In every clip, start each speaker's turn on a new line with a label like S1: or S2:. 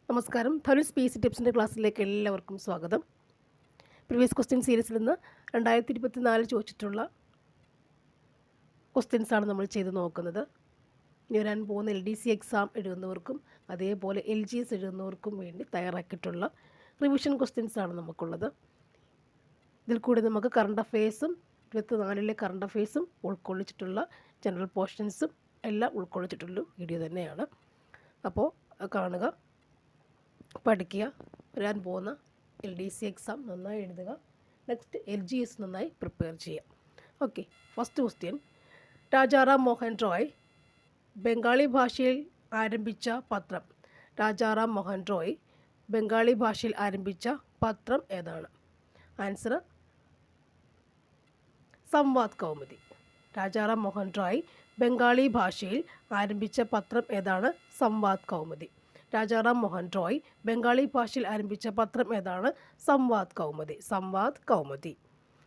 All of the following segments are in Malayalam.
S1: നമസ്കാരം. ധനുഷ് PSC ടിപ്സിൻ്റെ ക്ലാസ്സിലേക്ക് എല്ലാവർക്കും സ്വാഗതം. പ്രീവിയസ് ക്വസ്റ്റ്യൻ സീരീസിൽ നിന്ന് 2024 ചോദിച്ചിട്ടുള്ള ക്വസ്റ്റ്യൻസാണ് നമ്മൾ ചെയ്ത് നോക്കുന്നത്. ഇനി വരാൻ പോകുന്ന LDC എക്സാം എഴുതുന്നവർക്കും അതേപോലെ LGS എഴുതുന്നവർക്കും വേണ്ടി തയ്യാറാക്കിയിട്ടുള്ള റിവിഷൻ ക്വസ്റ്റ്യൻസാണ് നമുക്കുള്ളത്. ഇതിൽ കൂടി നമുക്ക് കറണ്ട് അഫെയർസും 24-ലെ കറണ്ട് അഫെയർസും ഉൾക്കൊള്ളിച്ചിട്ടുള്ള ജനറൽ പോർഷൻസും എല്ലാം ഉൾക്കൊള്ളിച്ചിട്ടുള്ള വീഡിയോ തന്നെയാണ്. അപ്പോൾ കാണുക, പഠിക്കുക. വരാൻ പോകുന്ന LDC എക്സാം നന്നായി എഴുതുക. നെക്സ്റ്റ് LGS നന്നായി പ്രിപ്പയർ ചെയ്യുക. Okay, first question. Rajaram Mohan Roy Bengali ഭാഷയിൽ ആരംഭിച്ച പത്രം. രാജാറാം മോഹൻ റോയ് ബംഗാളി ഭാഷയിൽ ആരംഭിച്ച പത്രം ഏതാണ്? ആൻസർ സംവാദ് കൗമുദി. രാജാറാം മോഹൻ റോയ് ബംഗാളി ഭാഷയിൽ ആരംഭിച്ച പത്രം ഏതാണ്? സംവാദ് കൗമുദി. രാജാറാം മോഹൻ റോയ് ബംഗാളി ഭാഷയിൽ ആരംഭിച്ച പത്രം ഏതാണ്? സംവാദ് കൗമുദി. സംവാദ് കൗമുദി.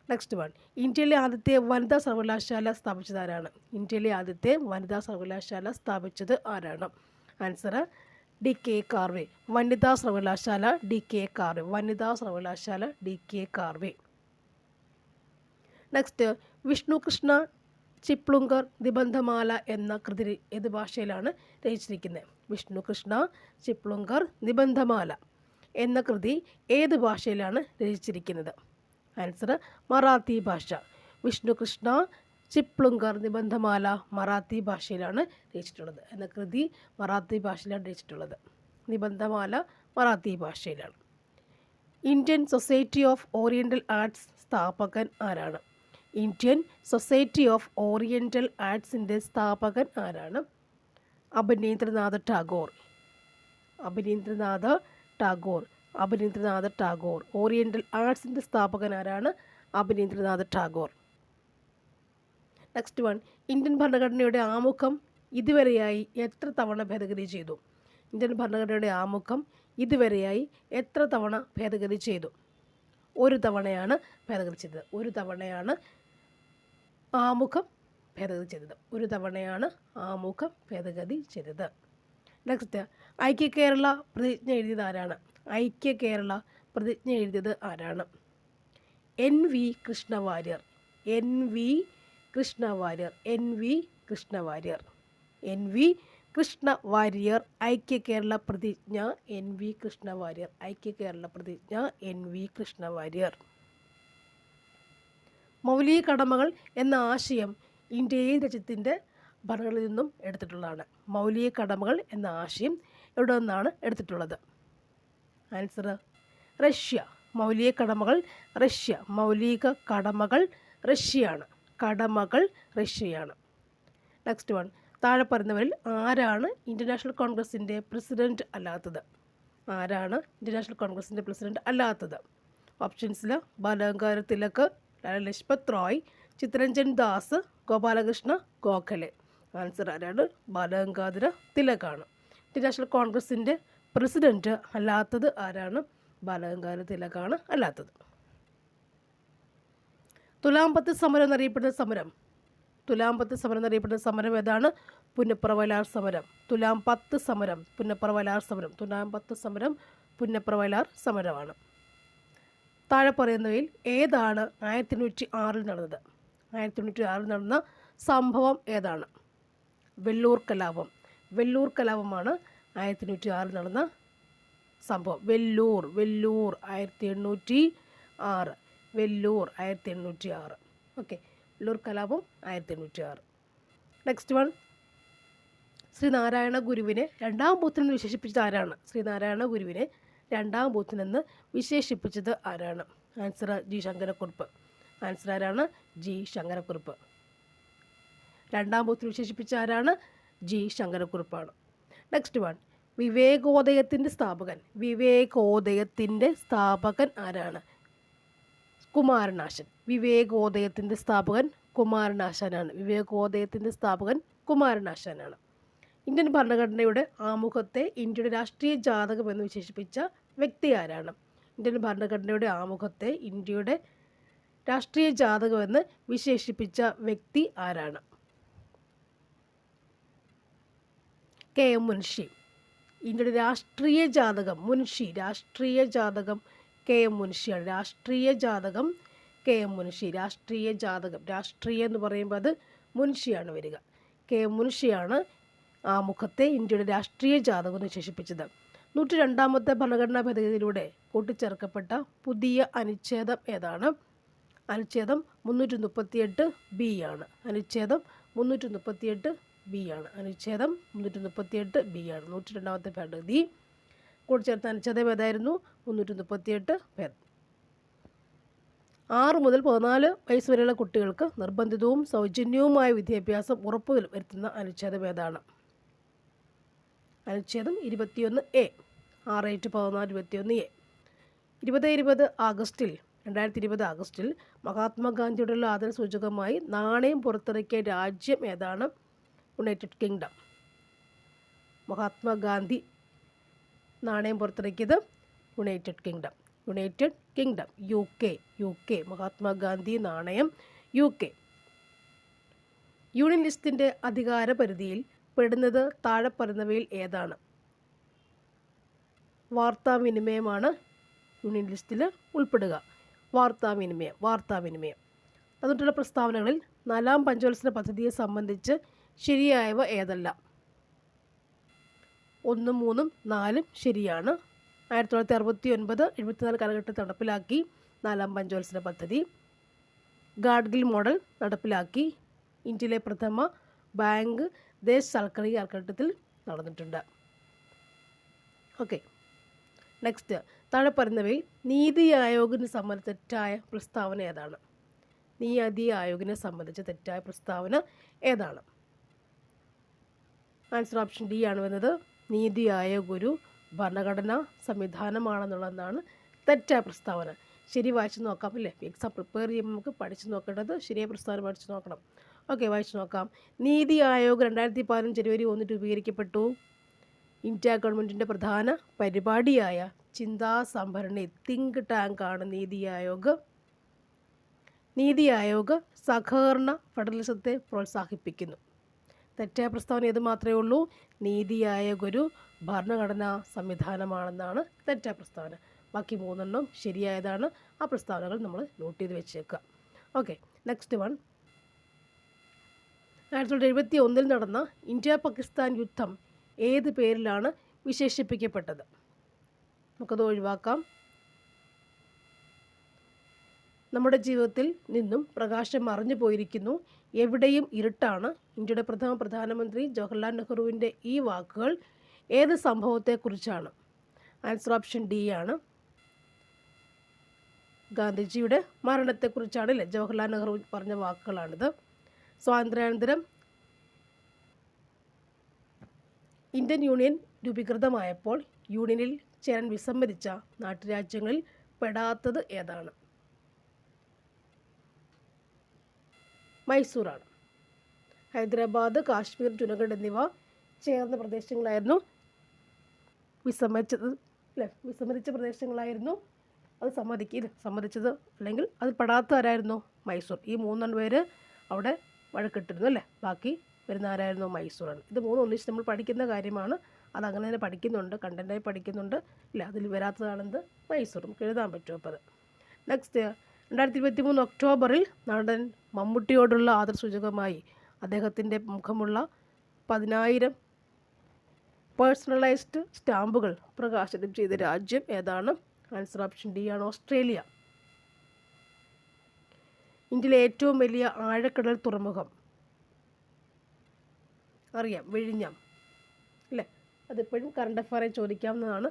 S1: Next one. ഇന്ത്യയിലെ ആദ്യത്തെ വനിതാ സർവകലാശാല സ്ഥാപിച്ചത് ആരാണ്? ഇന്ത്യയിലെ ആദ്യത്തെ വനിതാ സർവകലാശാല സ്ഥാപിച്ചത് ആരാണ്? Answer DK Karve. വനിതാ സർവകലാശാല DK കാർവേ. വനിതാ സർവകലാശാല DK കാർവേ. നെക്സ്റ്റ്. വിഷ്ണു കൃഷ്ണ ചിപ്ലുങ്കർ നിബന്ധമാല എന്ന കൃതി ഏത് ഭാഷയിലാണ് രചിച്ചിരിക്കുന്നത്? വിഷ്ണു കൃഷ്ണ ചിപ്ലുങ്കർ നിബന്ധമാല എന്ന കൃതി ഏത് ഭാഷയിലാണ് രചിച്ചിരിക്കുന്നത്? ആൻസർ മറാത്തി ഭാഷ. വിഷ്ണു കൃഷ്ണ ചിപ്ലുങ്കർ നിബന്ധമാല മറാത്തി ഭാഷയിലാണ് രചിച്ചിട്ടുള്ളത്. എന്ന കൃതി മറാത്തി ഭാഷയിലാണ് രചിച്ചിട്ടുള്ളത്. നിബന്ധമാല മറാത്തി ഭാഷയിലാണ്. Indian society of oriental arts സ്ഥാപകൻ ആരാണ്? ഇന്ത്യൻ സൊസൈറ്റി ഓഫ് ഓറിയൻ്റൽ ആർട്സിൻ്റെ സ്ഥാപകൻ ആരാണ്? അഭിനീന്ദ്രനാഥ് ടാഗോർ. അഭിനീന്ദ്രനാഥ് ടാഗോർ. അഭിനീന്ദ്രനാഥ് ടാഗോർ. ഓറിയൻ്റൽ ആർട്സിൻ്റെ സ്ഥാപകൻ ആരാണ്? Abanindranath Tagore. Next one. Indian ഭരണഘടനയുടെ ആമുഖം ഇതുവരെയായി എത്ര തവണ ഭേദഗതി ചെയ്തു? ഇന്ത്യൻ ഭരണഘടനയുടെ ആമുഖം ഇതുവരെയായി എത്ര തവണ ഭേദഗതി ചെയ്തു? ഒരു തവണയാണ് ഭേദഗതി ചെയ്തത്. ഒരു തവണയാണ് ആമുഖം ഭേദഗതി ചെയ്തത്. ഒരു തവണയാണ് ആമുഖം ഭേദഗതി ചെയ്തത്. നെക്സ്റ്റ്. ഐക്യ കേരള പ്രതിജ്ഞ എഴുതിയത് ആരാണ്? ഐക്യ കേരള പ്രതിജ്ഞ എഴുതിയത് ആരാണ്? NV Krishna Warrier. NV Krishna Warrier. NV Krishna Warrier. NV Krishna Warrier. ഐക്യ കേരള പ്രതിജ്ഞ NV കൃഷ്ണവാര്യർ. ഐക്യ കേരള പ്രതിജ്ഞ NV കൃഷ്ണവാര്യർ. മൗലിക കടമകൾ എന്ന ആശയം ഇന്ത്യയിൽ രാജ്യത്തിൻ്റെ ഭരണഘടനയിൽ നിന്നും എടുത്തിട്ടുള്ളതാണ്. മൗലിക കടമകൾ എന്ന ആശയം എവിടെ നിന്നാണ് എടുത്തിട്ടുള്ളത്? Answer Russia. മൗലിക കടമകൾ റഷ്യ. മൗലിക കടമകൾ റഷ്യയാണ്. കടമകൾ റഷ്യയാണ്. Next one. താഴെ പറയുന്നവരിൽ ആരാണ് ഇന്ത്യൻ നാഷണൽ കോൺഗ്രസിൻ്റെ പ്രസിഡന്റ് അല്ലാത്തത്? ആരാണ് ഇന്ത്യൻ നാഷണൽ കോൺഗ്രസിൻ്റെ പ്രസിഡന്റ് അല്ലാത്തത്? ഓപ്ഷൻസിൽ ബാലഗംഗാധര തിലക്, ലാല ലജ്പത് റായ്, ചിത്തരഞ്ജൻ ദാസ്, ഗോപാലകൃഷ്ണ ഗോഖലെ. ആൻസർ ആരാണ്? ബാലഗംഗാധര തിലകാണ്. ഇന്ത്യൻ നാഷണൽ കോൺഗ്രസിൻ്റെ പ്രസിഡന്റ് അല്ലാത്തത് ആരാണ്? ബാലഗംഗാധര തിലകാണ് അല്ലാത്തത്. തുലാംപത്ത് സമരം എന്നറിയപ്പെടുന്ന സമരം. തുലാംപത്ത് സമരം എന്നറിയപ്പെടുന്ന സമരം ഏതാണ്? പുന്നപ്ര-വയലാർ സമരം. തുലാംപത്ത് സമരം പുന്നപ്ര-വയലാർ സമരം. തുലാംപത്ത് സമരം പുന്നപ്ര-വയലാർ സമരമാണ്. താഴെ പറയുന്നവയിൽ ഏതാണ് 1806 നടന്നത്? 1806 നടന്ന സംഭവം ഏതാണ്? വെല്ലൂർ കലാപം. വെല്ലൂർ കലാപമാണ് 1806 നടന്ന സംഭവം. വെല്ലൂർ 1806. വെല്ലൂർ 1806. ഓക്കെ, വെല്ലൂർ കലാപം 1806. Next one. ശ്രീനാരായണ ഗുരുവിനെ രണ്ടാം ബുദ്ധനെന്ന് വിശേഷിപ്പിച്ചത് ആരാണ്? ശ്രീനാരായണ ഗുരുവിനെ രണ്ടാം ബുദ്ധനെന്ന് വിശേഷിപ്പിച്ചത് ആരാണ്? Answer G Sankara Kurup. ആൻസർ ആരാണ്? G ശങ്കരക്കുറുപ്പ്. രണ്ടാം ബുദ്ധനെ വിശേഷിപ്പിച്ച ആരാണ്? G ശങ്കരക്കുറുപ്പാണ്. Next one. വിവേകോദയത്തിൻ്റെ സ്ഥാപകൻ. വിവേകോദയത്തിൻ്റെ സ്ഥാപകൻ ആരാണ്? കുമാരനാശൻ. വിവേകോദയത്തിൻ്റെ സ്ഥാപകൻ കുമാരനാശാനാണ്. വിവേകോദയത്തിൻ്റെ സ്ഥാപകൻ കുമാരനാശാനാണ്. ഇന്ത്യൻ ഭരണഘടനയുടെ ആമുഖത്തെ ഇന്ത്യയുടെ രാഷ്ട്രീയ ജാതകം എന്ന് വിശേഷിപ്പിച്ച വ്യക്തി ആരാണ്? ഇന്ത്യൻ ഭരണഘടനയുടെ ആമുഖത്തെ ഇന്ത്യയുടെ രാഷ്ട്രീയ ജാതകം എന്ന് വിശേഷിപ്പിച്ച വ്യക്തി ആരാണ്? KM മുൻഷി. ഇന്ത്യയുടെ രാഷ്ട്രീയ ജാതകം മുൻഷി, രാഷ്ട്രീയ ജാതകം KM മുൻഷിയാണ്. രാഷ്ട്രീയ ജാതകം KM മുൻഷി. രാഷ്ട്രീയ ജാതകം, രാഷ്ട്രീയ എന്ന് പറയുമ്പോൾ അത് മുൻഷിയാണ് വരിക. KM മുൻഷിയാണ് ആമുഖത്തെ ഇന്ത്യയുടെ രാഷ്ട്രീയ ജാതകം എന്ന് വിശേഷിപ്പിച്ചത്. 102ാമത്തെ ഭരണഘടനാ ഭേദഗതിയിലൂടെ കൂട്ടിച്ചേർക്കപ്പെട്ട പുതിയ അനുച്ഛേദം ഏതാണ്? അനുച്ഛേദം 338B ആണ്. അനുച്ഛേദം 338B ആണ്. അനുച്ഛേദം 338B ആണ്. 102ാമത്തെ ഭേദഗതി കൂട്ടിച്ചേർത്ത അനുച്ഛേദം ഏതായിരുന്നു? 338 ഭേദം. 6 മുതൽ 14 വയസ്സ് വരെയുള്ള കുട്ടികൾക്ക് നിർബന്ധിതവും സൗജന്യവുമായ വിദ്യാഭ്യാസം ഉറപ്പുവരുത്തുന്ന അനുച്ഛേദം ഏതാണ്? അനുച്ഛേദം 21A. 6-14-21A. 2020 ആഗസ്റ്റിൽ മഹാത്മാഗാന്ധിയോടുള്ള ആദരസൂചകമായി നാണയം പുറത്തിറക്കിയ രാജ്യം ഏതാണ്? United kingdom. മഹാത്മാഗാന്ധി നാണയം പുറത്തിറക്കിയത് United kingdom. United kingdom, UK. Mahatma Gandhi നാണയം UK. യൂണിയൻ ലിസ്റ്റിൻ്റെ അധികാര പരിധിയിൽ പെടുന്നത് താഴെ പറയുന്നവയിൽ ഏതാണ്? വാർത്താവിനിമയമാണ് യൂണിയൻ ലിസ്റ്റിൽ ഉൾപ്പെടുക. വാർത്താവിനിമയം. തന്നിട്ടുള്ള പ്രസ്താവനകളിൽ 4ാം പഞ്ചവത്സര പദ്ധതിയെ സംബന്ധിച്ച് ശരിയായവ ഏതെല്ലാം? 1, 3, 4 ശരിയാണ്. 1969-74 കാലഘട്ടത്തിൽ നടപ്പിലാക്കി 4ാം പഞ്ചവത്സര പദ്ധതി. ഗാഡ്ഗിൽ മോഡൽ നടപ്പിലാക്കി. ഇന്ത്യയിലെ പ്രഥമ ബാങ്ക് ദേശസാൽക്കരണ കാലഘട്ടത്തിൽ നടന്നിട്ടുണ്ട്. Okay, next. താഴെ പറയുന്നവയിൽ നീതി ആയോഗിനെ സംബന്ധിച്ച തെറ്റായ പ്രസ്താവന ഏതാണ്? നീതി ആയോഗിനെ സംബന്ധിച്ച തെറ്റായ പ്രസ്താവന ഏതാണ്? ആൻസർ ഓപ്ഷൻ D ആണ് വരുന്നത്. നീതി ആയോഗ് ഒരു ഭരണഘടനാ സംവിധാനമാണെന്നുള്ളതാണ് തെറ്റായ പ്രസ്താവന. ശരി, വായിച്ച് നോക്കാം അല്ലേ? എക്സാം പ്രിപ്പയർ ചെയ്യുമ്പോൾ നമുക്ക് പഠിച്ച് നോക്കേണ്ടത് ശരിയായ പ്രസ്താവന പഠിച്ച് നോക്കണം. ഓക്കെ, വായിച്ച് നോക്കാം. നീതി ആയോഗ് 2015 ജനുവരി 1 രൂപീകരിക്കപ്പെട്ടു. ഇന്ത്യ ഗവൺമെൻറ്റിൻ്റെ പ്രധാന പരിപാടിയായ ചിന്താ സംഭരണി തിങ്ക് ടാങ്കാണ് നീതി ആയോഗ്. നീതി ആയോഗ് സഹകരണ ഫെഡറലിസത്തെ പ്രോത്സാഹിപ്പിക്കുന്നു. തെറ്റായ പ്രസ്താവന ഏത് മാത്രമേ ഉള്ളൂ? നീതി ആയോഗ് ഒരു ഭരണഘടനാ സംവിധാനമാണെന്നാണ് തെറ്റായ പ്രസ്താവന. ബാക്കി 3 ശരിയായതാണ്. ആ പ്രസ്താവനകൾ നമ്മൾ നോട്ട് ചെയ്ത് വെച്ചേക്കുക. Okay, next one. 1971 നടന്ന ഇന്ത്യ പാകിസ്ഥാൻ യുദ്ധം ഏത് പേരിലാണ് വിശേഷിപ്പിക്കപ്പെട്ടത്? നമുക്കത് ഒഴിവാക്കാം. നമ്മുടെ ജീവിതത്തിൽ നിന്നും പ്രകാശം മറഞ്ഞു പോയിരിക്കുന്നു, എവിടെയും ഇരുട്ടാണ്. ഇന്ത്യയുടെ പ്രഥമ പ്രധാനമന്ത്രി ജവഹർലാൽ നെഹ്റുവിൻ്റെ ഈ വാക്കുകൾ ഏത് സംഭവത്തെക്കുറിച്ചാണ്? ആൻസർ ഓപ്ഷൻ D ആണ്. ഗാന്ധിജിയുടെ മരണത്തെക്കുറിച്ചാണ് അല്ലേ? ജവഹർലാൽ നെഹ്റു പറഞ്ഞ വാക്കുകളാണിത്. സ്വാതന്ത്ര്യാനന്തരം ഇന്ത്യൻ യൂണിയൻ രൂപീകൃതമായപ്പോൾ യൂണിയനിൽ ചേരാൻ വിസമ്മതിച്ച നാട്ടുരാജ്യങ്ങളിൽ പെടാത്തത് ഏതാണ്? മൈസൂറാണ്. ഹൈദരാബാദ്, കാശ്മീർ, ജുനഗഡ് എന്നിവ ചേർന്ന പ്രദേശങ്ങളായിരുന്നു വിസമ്മതിച്ച പ്രദേശങ്ങളായിരുന്നു. അത് സമ്മതിച്ചത് അല്ലെങ്കിൽ അത് പെടാത്ത ആരായിരുന്നു? മൈസൂർ. ഈ 3 പേര് അവിടെ വഴക്കിട്ടിരുന്നു അല്ലേ? ബാക്കി വരുന്ന ആരായിരുന്നു? മൈസൂറാണ്. ഇത് 3 ഒന്നിച്ച് നമ്മൾ പഠിക്കുന്ന കാര്യമാണ്. അതങ്ങനെ തന്നെ പഠിക്കുന്നുണ്ട്, കണ്ടൻറ്റായി പഠിക്കുന്നുണ്ട് ഇല്ല. അതിൽ വരാത്തതാണെന്ത്? മൈസൂർ. നമുക്ക് എഴുതാൻ പറ്റുമോ അപ്പോൾ അത്? നെക്സ്റ്റ്. 2023 ഒക്ടോബറിൽ നടൻ മമ്മൂട്ടിയോടുള്ള ആദരസൂചകമായി അദ്ദേഹത്തിൻ്റെ മുഖമുള്ള 10,000 പേഴ്സണലൈസ്ഡ് സ്റ്റാമ്പുകൾ പ്രകാശനം ചെയ്ത രാജ്യം ഏതാണ്? ആൻസർ ഓപ്ഷൻ D ആണ്. ഓസ്ട്രേലിയ. ഇന്ത്യയിലെ ഏറ്റവും വലിയ ആഴക്കടൽ തുറമുഖം അറിയാം, വിഴിഞ്ഞം അല്ലേ? അതിപ്പോഴും കറണ്ട് അഫയറിൽ ചോദിക്കാവുന്നതാണ്.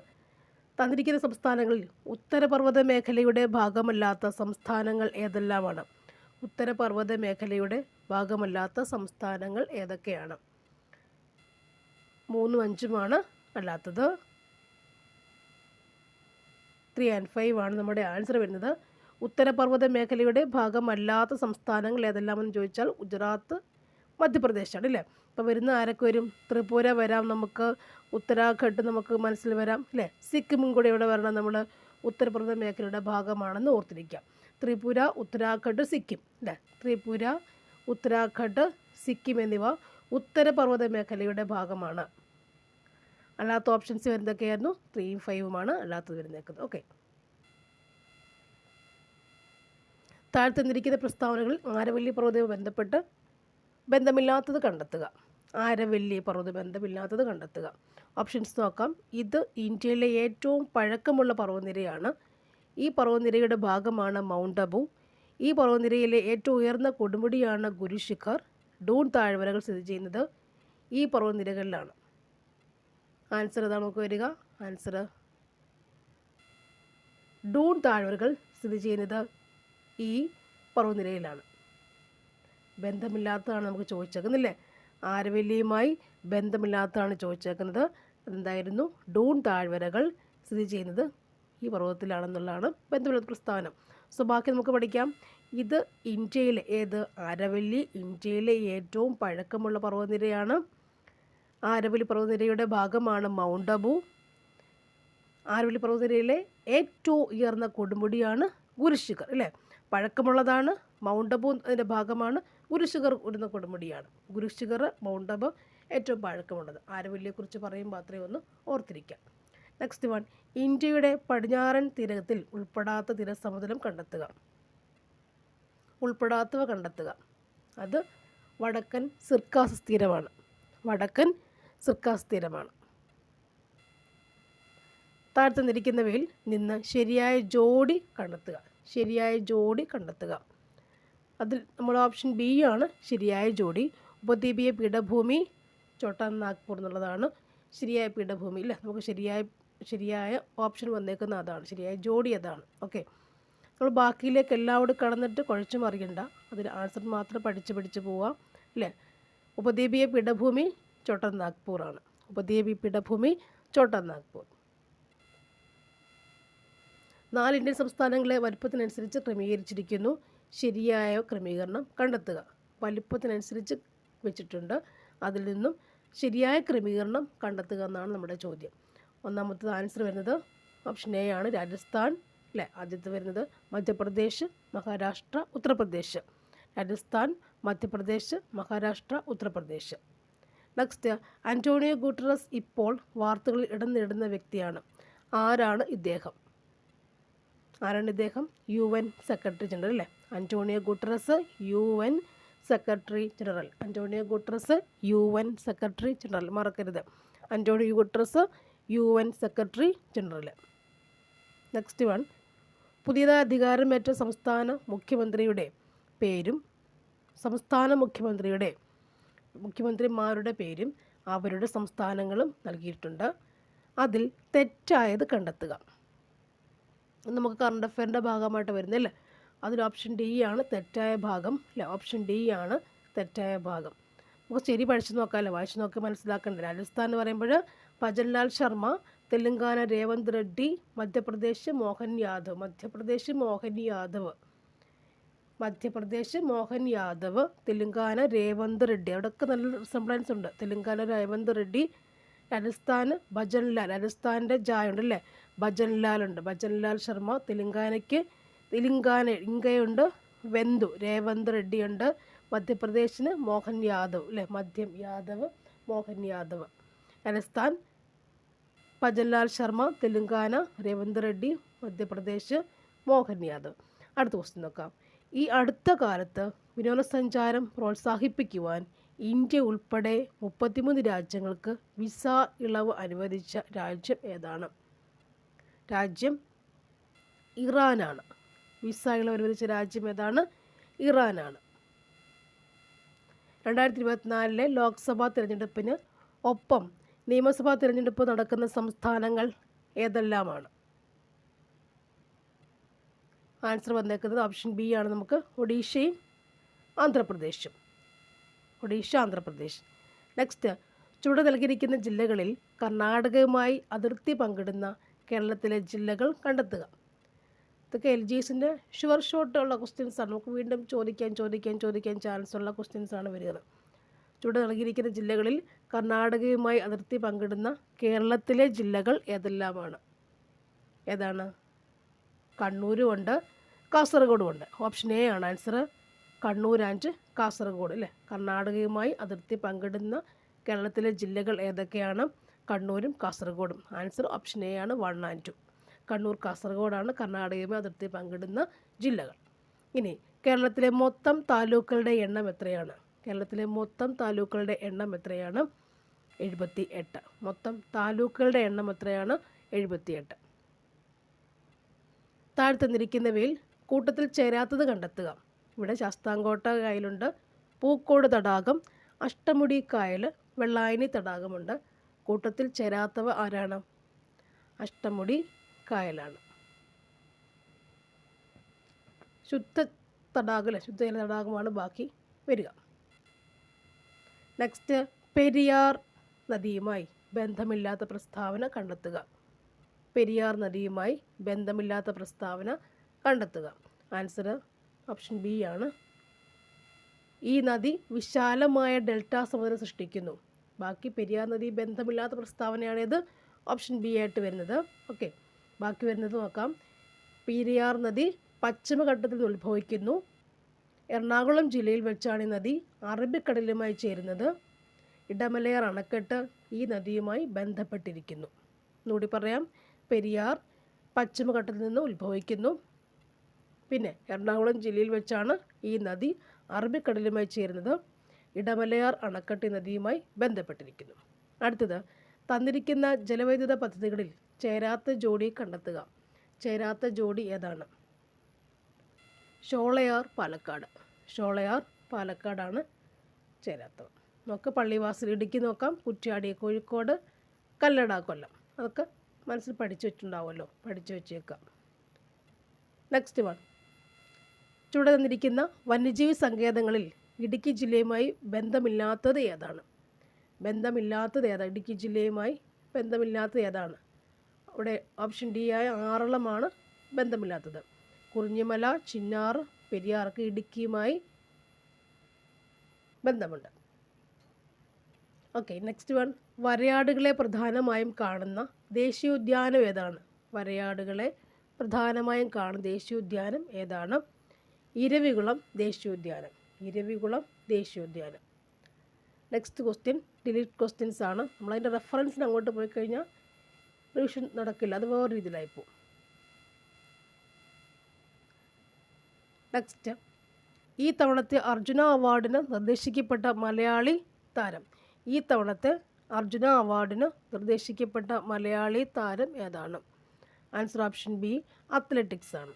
S1: തന്നിരിക്കുന്ന സംസ്ഥാനങ്ങളിൽ ഉത്തരപർവ്വത മേഖലയുടെ ഭാഗമല്ലാത്ത സംസ്ഥാനങ്ങൾ ഏതെല്ലാമാണ്? ഉത്തരപർവ്വത മേഖലയുടെ ഭാഗമല്ലാത്ത സംസ്ഥാനങ്ങൾ ഏതൊക്കെയാണ്? 3, 5 അല്ലാത്തത്. 3 and 5 ആണ് നമ്മുടെ ആൻസർ വരുന്നത്. ഉത്തരപർവ്വത മേഖലയുടെ ഭാഗമല്ലാത്ത സംസ്ഥാനങ്ങൾ ഏതെല്ലാമെന്ന് ചോദിച്ചാൽ ഗുജറാത്ത്, മധ്യപ്രദേശാണ് അല്ലേ? അപ്പോൾ വരുന്ന ആരൊക്കെ വരും? ത്രിപുര വരാം, നമുക്ക് ഉത്തരാഖണ്ഡ് നമുക്ക് മനസ്സിൽ വരാം അല്ലേ? സിക്കിമും കൂടെ ഇവിടെ വരണം. നമ്മൾ ഉത്തരപർവ്വത മേഖലയുടെ ഭാഗമാണെന്ന് ഓർത്തിരിക്കാം. ത്രിപുര, ഉത്തരാഖണ്ഡ്, സിക്കിം അല്ലേ? ത്രിപുര, ഉത്തരാഖണ്ഡ്, സിക്കിം എന്നിവ ഉത്തരപർവ്വത മേഖലയുടെ ഭാഗമാണ്. അല്ലാത്ത ഓപ്ഷൻസ് വരുന്നതൊക്കെയായിരുന്നു 3ഉം 5ഉമാണ് അല്ലാത്തത് വരുന്നേക്കുന്നത്. ഓക്കെ, താഴെ തന്നിരിക്കുന്ന പ്രസ്താവനകളിൽ ആരവല്ലി പർവ്വതവുമായി ബന്ധമില്ലാത്തത് കണ്ടെത്തുക. ആരവല്ലി പർവ്വത ബന്ധമില്ലാത്തത് കണ്ടെത്തുക. ഓപ്ഷൻസ് നോക്കാം. ഇത് ഇന്ത്യയിലെ ഏറ്റവും പഴക്കമുള്ള പർവ്വതനിരയാണ്. ഈ പർവ്വതനിരയുടെ ഭാഗമാണ് മൗണ്ട് അബു. ഈ പർവ്വതനിരയിലെ ഏറ്റവും ഉയർന്ന കൊടുമുടിയാണ് ഗുരുശിഖർ. ഡൂൺ താഴ്വരകൾ സ്ഥിതി ചെയ്യുന്നത് ഈ പർവ്വതനിരകളിലാണ്. ആൻസർ ഏതാണ് നമുക്ക് വരിക? ആൻസർ ഡൂൺ താഴ്വരകൾ സ്ഥിതി ചെയ്യുന്നത് ഈ പർവ്വതനിരയിലാണ്. ബന്ധമില്ലാത്തതാണ് നമുക്ക് ചോദിച്ചേക്കുന്നില്ലേ? ആരവല്ലിയുമായി ബന്ധമില്ലാത്തതാണ് ചോദിച്ചേക്കുന്നത്. അതെന്തായിരുന്നു? ഡൂൺ താഴ്വരകൾ സ്ഥിതി ചെയ്യുന്നത് ഈ പർവ്വതത്തിലാണെന്നുള്ളതാണ് ബന്ധമില്ലാത്ത പ്രസ്താവന. സോ ബാക്കി നമുക്ക് പഠിക്കാം. ഇത് ഇന്ത്യയിലെ ആരവല്ലി ഇന്ത്യയിലെ ഏറ്റവും പഴക്കമുള്ള പർവ്വതനിരയാണ്. ആരവല്ലി പർവ്വതനിരയുടെ ഭാഗമാണ് മൗണ്ട് അബു. ആരവല്ലി പർവ്വതനിരയിലെ ഏറ്റവും ഉയർന്ന കൊടുമുടിയാണ് ഗുരുശിഖർ. അല്ലേ, പഴക്കമുള്ളതാണ്. മൗണ്ട് അബു അതിൻ്റെ ഭാഗമാണ്. ഗുരുശിഖർ ഉയർന്ന കൊടുമുടിയാണ്. ഗുരുശിഖർ, മൗണ്ട് അബു ഏറ്റവും പഴക്കമുള്ളത്. ആരവല്ലിയെക്കുറിച്ച് പറയുമ്പോൾ അത്രയും ഒന്ന് ഓർത്തിരിക്കാം. നെക്സ്റ്റ് വൺ, ഇന്ത്യയുടെ പടിഞ്ഞാറൻ തീരത്തിൽ ഉൾപ്പെടാത്ത തീരസമുദ്രം കണ്ടെത്തുക. ഉൾപ്പെടാത്തവ കണ്ടെത്തുക. അത് വടക്കൻ സിർക്കാസ് തീരമാണ്. വടക്കൻ സിർക്കാസ് തീരമാണ്. താഴെ തന്നിരിക്കുന്നവയിൽ നിന്ന് ശരിയായ ജോഡി കണ്ടെത്തുക. ശരിയായ ജോഡി കണ്ടെത്തുക. അതിൽ നമ്മൾ ഓപ്ഷൻ ബി ആണ് ശരിയായ ജോഡി. ഉപദ്വീപീയ പീഠഭൂമി ചോട്ടാ നാഗ്പൂർ എന്നുള്ളതാണ് ശരിയായ പീഠഭൂമി. ഇല്ല, നമുക്ക് ശരിയായ ഓപ്ഷൻ വന്നേക്കുന്ന അതാണ്. ശരിയായ ജോഡി അതാണ്. ഓക്കെ, നമ്മൾ ബാക്കിയിലേക്ക് എല്ലാവരും കടന്നിട്ട് കുഴച്ചു മറിയണ്ട. അതിൽ ആൻസർ മാത്രം പഠിച്ച് പോവാം. അല്ലേ, ഉപദ്വീപീയ പീഠഭൂമി ചോട്ടാ നാഗ്പൂർ ആണ്. ഉപദ്വീപീയ പീഠഭൂമി ചോട്ടാ നാഗ്പൂർ. 4 ഇന്ത്യൻ സംസ്ഥാനങ്ങളെ വലുപ്പത്തിനനുസരിച്ച് ക്രമീകരിച്ചിരിക്കുന്നു. ശരിയായ ക്രമീകരണം കണ്ടെത്തുക. വലുപ്പത്തിനനുസരിച്ച് വെച്ചിട്ടുണ്ട്. അതിൽ നിന്നും ശരിയായ ക്രമീകരണം കണ്ടെത്തുക എന്നാണ് നമ്മുടെ ചോദ്യം. ഒന്നാമത്തെ ആൻസർ വരുന്നത് ഓപ്ഷൻ എ ആണ്, രാജസ്ഥാൻ. അല്ലേ, ആദ്യത്തെ വരുന്നത് Madhya Pradesh, Maharashtra, Uttar Pradesh. Rajasthan, Madhya Pradesh, Maharashtra, Uttar Pradesh. Next, Antonio Guterres ഇപ്പോൾ വാർത്തകളിൽ ഇടം നേടുന്ന വ്യക്തിയാണ്. ആരാണ് ഇദ്ദേഹം? UN secretary general. അല്ലേ, Antonio Guterres UN secretary general. Antonio Guterres UN secretary general, മറക്കരുത്. Antonio Guterres UN secretary general. Next one, പുതിയതായി അധികാരമേറ്റ സംസ്ഥാന മുഖ്യമന്ത്രിയുടെ പേരും മുഖ്യമന്ത്രിമാരുടെ പേരും അവരുടെ സംസ്ഥാനങ്ങളും നൽകിയിട്ടുണ്ട്. അതിൽ തെറ്റായത് കണ്ടെത്തുക. നമുക്ക് കറണ്ട് അഫെയറിൻ്റെ ഭാഗമായിട്ട് വരുന്നല്ലേ. അതിൽ ഓപ്ഷൻ ഡി ആണ് തെറ്റായ ഭാഗം. അല്ലേ, ഓപ്ഷൻ ഡി ആണ് തെറ്റായ ഭാഗം. നമുക്ക് ശരി പഠിച്ചു നോക്കാമല്ലോ, വായിച്ചു നോക്കി മനസ്സിലാക്കേണ്ടത്. രാജസ്ഥാൻ എന്ന് പറയുമ്പോൾ ഭജൻലാൽ ശർമ്മ, തെലുങ്കാന രേവന്ത് റെഡ്ഡി, മധ്യപ്രദേശ് മോഹൻ യാദവ്, തെലുങ്കാന രേവന്ത് റെഡ്ഡി. അവിടെയൊക്കെ നല്ല റിസംബ്ലൻസ് ഉണ്ട്. തെലുങ്കാന രേവന്ത് റെഡ്ഡി. രാജസ്ഥാൻ ഭജൻലാൽ, രാജസ്ഥാൻ്റെ ജായ ഉണ്ട്. അല്ലേ, ഭജൻലാൽ ഉണ്ട്. ഭജൻലാൽ ശർമ്മ. ഇങ്കയുണ്ട്, രേവന്ത് റെഡ്ഡി ഉണ്ട്. മധ്യപ്രദേശിന് മോഹൻ യാദവ്. അല്ലേ, മോഹൻ യാദവ്. രാജസ്ഥാൻ ഭജൻലാൽ ശർമ്മ, തെലുങ്കാന രേവന്ത് റെഡ്ഡി, മധ്യപ്രദേശ് മോഹൻ യാദവ്. അടുത്ത ക്വസ്റ്റ്യൻ നോക്കാം. ഈ അടുത്ത കാലത്ത് വിനോദസഞ്ചാരം പ്രോത്സാഹിപ്പിക്കുവാൻ ഇന്ത്യ ഉൾപ്പെടെ 33 രാജ്യങ്ങൾക്ക് വിസ ഇളവ് അനുവദിച്ച രാജ്യം ഏതാണ്? രാജ്യം ഇറാനാണ്. വിസ ഇളവ് അനുവദിച്ച രാജ്യം ഏതാണ്? ഇറാനാണ്. 2024 ലോക്സഭാ തിരഞ്ഞെടുപ്പിന് ഒപ്പം നിയമസഭാ തിരഞ്ഞെടുപ്പ് നടക്കുന്ന സംസ്ഥാനങ്ങൾ ഏതെല്ലാമാണ്? ആൻസർ വന്നേക്കുന്നത് ഓപ്ഷൻ ബി ആണ് നമുക്ക്. ഒഡീഷയും ആന്ധ്രാപ്രദേശും. ആന്ധ്രാപ്രദേശ്. നെക്സ്റ്റ്, ചുവടെ നൽകിയിരിക്കുന്ന ജില്ലകളിൽ കർണാടകയുമായി അതിർത്തി പങ്കിടുന്ന കേരളത്തിലെ ജില്ലകൾ കണ്ടെത്തുക. ഇതൊക്കെ LGSൻ്റെ ഷുവർ ഷോട്ടുള്ള ക്വസ്റ്റ്യൻസാണ്. നമുക്ക് വീണ്ടും ചോദിക്കാൻ ചാൻസ് ഉള്ള ക്വസ്റ്റ്യൻസാണ് വരിക. ചുവടെ നൽകിയിരിക്കുന്ന ജില്ലകളിൽ കർണാടകയുമായി അതിർത്തി പങ്കിടുന്ന കേരളത്തിലെ ജില്ലകൾ ഏതാണ്? കണ്ണൂരും ഉണ്ട്, കാസർഗോഡും ഉണ്ട്. ഓപ്ഷൻ എ ആണ് ആൻസർ. കണ്ണൂർ ആൻഡ് കാസർഗോഡ്. അല്ലേ, കർണാടകയുമായി അതിർത്തി പങ്കിടുന്ന കേരളത്തിലെ ജില്ലകൾ ഏതൊക്കെയാണ്? കണ്ണൂരും കാസർഗോഡും. ആൻസർ ഓപ്ഷൻ എ ആണ് 1 and 2. കണ്ണൂർ കാസർഗോഡാണ് കർണാടകയുമായി അതിർത്തി പങ്കിടുന്ന ജില്ലകൾ. ഇനി കേരളത്തിലെ മൊത്തം താലൂക്കുകളുടെ എണ്ണം എത്രയാണ്? കേരളത്തിലെ മൊത്തം താലൂക്കുകളുടെ എണ്ണം എത്രയാണ്? 78. മൊത്തം താലൂക്കുകളുടെ എണ്ണം എത്രയാണ്? 78. താഴെ തന്നിരിക്കുന്നവയിൽ കൂട്ടത്തിൽ ചേരാത്തത് കണ്ടെത്തുക. ഇവിടെ ശാസ്താംകോട്ട കായലുണ്ട്, പൂക്കോട് തടാകം, അഷ്ടമുടി കായൽ, വെള്ളായണി തടാകമുണ്ട്. കൂട്ടത്തിൽ ചേരാത്തവ ആരാണ്? അഷ്ടമുടി കായലാണ്. ശുദ്ധ തടാകം ശുദ്ധജല തടാകമാണ് ബാക്കി വരിക. നെക്സ്റ്റ്, പെരിയാർ നദിയുമായി ബന്ധമില്ലാത്ത പ്രസ്താവന കണ്ടെത്തുക. പെരിയാർ നദിയുമായി ബന്ധമില്ലാത്ത പ്രസ്താവന കണ്ടെത്തുക. ആൻസർ ഓപ്ഷൻ ബി ആണ്. ഈ നദി വിശാലമായ ഡെൽറ്റ സമുദ്രം സൃഷ്ടിക്കുന്നു. ബാക്കി പെരിയാർ നദി ബന്ധമില്ലാത്ത പ്രസ്താവനയാണിത്. ഓപ്ഷൻ ബി ആയിട്ട് വരുന്നത്. ഓക്കെ, ബാക്കി വരുന്നത് നോക്കാം. പെരിയാർ നദി പശ്ചിമഘട്ടത്തിൽ ഉത്ഭവിക്കുന്നു. എറണാകുളം ജില്ലയിൽ വെച്ചാണ് ഈ നദി അറബിക്കടലുമായി ചേരുന്നത്. ഇടമലയാർ അണക്കെട്ട് ഈ നദിയുമായി ബന്ധപ്പെട്ടിരിക്കുന്നു. ഒന്നുകൂടി പറയാം. പെരിയാർ പശ്ചിമഘട്ടത്തിൽ നിന്ന് ഉത്ഭവിക്കുന്നു. പിന്നെ എറണാകുളം ജില്ലയിൽ വെച്ചാണ് ഈ നദി അറബിക്കടലുമായി ചേരുന്നത്. ഇടമലയാർ അണക്കെട്ട് നദിയുമായി ബന്ധപ്പെട്ടിരിക്കുന്നു. അടുത്തത്, തന്നിരിക്കുന്ന ജലവൈദ്യുത പദ്ധതികളിൽ ചേരാത്ത ജോഡി കണ്ടെത്തുക. ചേരാത്ത ജോഡി ഏതാണ്? ഷോളയാർ പാലക്കാട്. ഷോളയാർ പാലക്കാടാണ് ചേരാത്തത്. നമുക്ക് പള്ളിവാസൽ ഇടുക്കി നോക്കാം, കുറ്റ്യാടി കോഴിക്കോട്, കല്ലട കൊല്ലം. അതൊക്കെ മനസ്സിൽ പഠിച്ചു വെച്ചിട്ടുണ്ടാവുമല്ലോ, പഠിച്ചു വെച്ചേക്കാം. നെക്സ്റ്റ് വൺ, ചുവടെ തന്നിരിക്കുന്ന വന്യജീവി സങ്കേതങ്ങളിൽ ഇടുക്കി ജില്ലയുമായി ബന്ധമില്ലാത്തത് ഏതാണ്? ബന്ധമില്ലാത്തത് ഏതാണ്? ഇടുക്കി ജില്ലയുമായി ബന്ധമില്ലാത്തത് ഏതാണ്? അവിടെ ഓപ്ഷൻ ഡി ആയ ആറളമാണ് ബന്ധമില്ലാത്തത്. കുറിഞ്ഞിമല, ചിന്നാർ, പെരിയാർക്ക് ഇടുക്കിയുമായി ബന്ധമുണ്ട്. ഓക്കെ, നെക്സ്റ്റ് വൺ, വരയാടുകളെ പ്രധാനമായും കാണുന്ന ദേശീയോദ്യാനം ഏതാണ്? വരയാടുകളെ പ്രധാനമായും കാണുന്ന ദേശീയോദ്യാനം ഏതാണ്? ഇരവികുളം ദേശീയോദ്യാനം. ഇരവികുളം ദേശീയോദ്യാനം. നെക്സ്റ്റ് ക്വസ്റ്റ്യൻ ഡിലീറ്റ് ക്വസ്റ്റ്യൻസ് ആണ്. നമ്മളതിൻ്റെ റെഫറൻസിന് അങ്ങോട്ട് പോയി കഴിഞ്ഞാൽ റിവിഷൻ നടക്കില്ല, അത് വേറെ രീതിയിലായിപ്പോൾ. നെക്സ്റ്റ്, ഈ തവണത്തെ അർജുന അവാർഡിന് നിർദ്ദേശിക്കപ്പെട്ട മലയാളി താരം. ഈ തവണത്തെ അർജുന അവാർഡിന് നിർദ്ദേശിക്കപ്പെട്ട മലയാളി താരം ഏതാണ്? ആൻസർ ഓപ്ഷൻ ബി അത്ലറ്റിക്സ് ആണ്.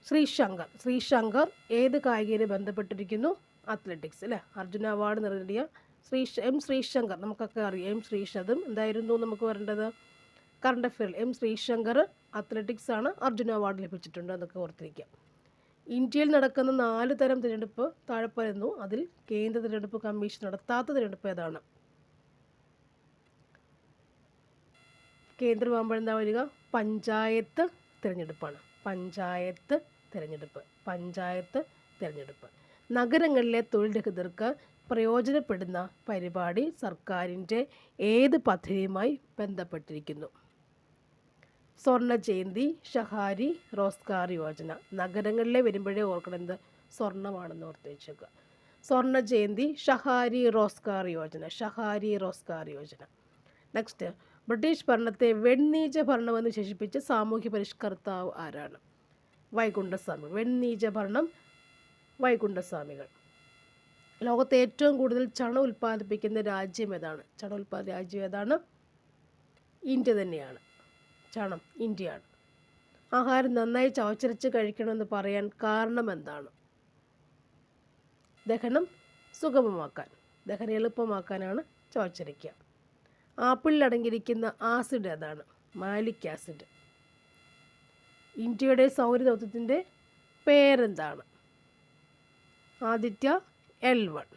S1: ശ്രീശങ്കർ. ശ്രീശങ്കർ ഏത് കായികയിൽ ബന്ധപ്പെട്ടിരിക്കുന്നു? അത്ലറ്റിക്സ് അല്ലേ. അർജുന അവാർഡ് നേടിയ എം ശ്രീശങ്കർ നമുക്കൊക്കെ അറിയാം. അതും എന്തായിരുന്നു നമുക്ക് വരേണ്ടത്? കറണ്ട് അഫെയറിൽ എം ശ്രീശങ്കർ അത്ലറ്റിക്സ് ആണ് അർജുന അവാർഡ് ലഭിച്ചിട്ടുണ്ട്. അതൊക്കെ ഓർത്തിരിക്കാം. ഇന്ത്യയിൽ നടക്കുന്ന 4 തരം തിരഞ്ഞെടുപ്പ് താഴെ പറയുന്നു. അതിൽ കേന്ദ്ര തിരഞ്ഞെടുപ്പ് കമ്മീഷൻ നടത്താത്ത തിരഞ്ഞെടുപ്പ് ഏതാണ്? കേന്ദ്രമാകുമ്പോൾ എന്താ വരിക? പഞ്ചായത്ത് തിരഞ്ഞെടുപ്പാണ്. പഞ്ചായത്ത് തിരഞ്ഞെടുപ്പ്. നഗരങ്ങളിലെ തൊഴിൽ രഹിതർക്ക് പ്രയോജനപ്പെടുന്ന പരിപാടി സർക്കാരിൻ്റെ ഏത് പദ്ധതിയുമായി ബന്ധപ്പെട്ടിരിക്കുന്നു? സ്വർണ്ണ ജയന്തി, ഷഹാരി, റോസ്ഗാർ യോജന. നഗരങ്ങളിലെ വരുമ്പോഴേ ഓർക്കണത് സ്വർണ്ണമാണെന്ന് ഓർത്ത് വെച്ചേക്കുക. സ്വർണ്ണ ജയന്തി, ഷഹാരി, റോസ്ഗാർ യോജന. നെക്സ്റ്റ്, ബ്രിട്ടീഷ് ഭരണത്തെ വെണ്ണീച്ച ഭരണമെന്ന് വിശേഷിപ്പിച്ച സാമൂഹ്യ പരിഷ്കർത്താവ് ആരാണ്? വൈകുണ്ഠസ്വാമി. വെണ്ണീച്ച ഭരണം വൈകുണ്ഠസ്വാമികൾ. ലോകത്തെ ഏറ്റവും കൂടുതൽ ചണം ഉൽപ്പാദിപ്പിക്കുന്ന രാജ്യം ഏതാണ്? രാജ്യം ഏതാണ്? ഇന്ത്യ തന്നെയാണ്. ചണം ഇന്ത്യയാണ്. ആഹാരം നന്നായി ചവച്ചരച്ച് കഴിക്കണമെന്ന് പറയാൻ കാരണം എന്താണ്? ദഹനം സുഗമമാക്കാൻ, ദഹനം എളുപ്പമാക്കാനാണ് ചവച്ചരയ്ക്കുക. ആപ്പിളിൽ അടങ്ങിയിരിക്കുന്ന ആസിഡ് ഏതാണ്? Malic acid. ഇന്ത്യയുടെ സൗരദൗത്യത്തിൻ്റെ പേരെന്താണ്? ആദിത്യ L1.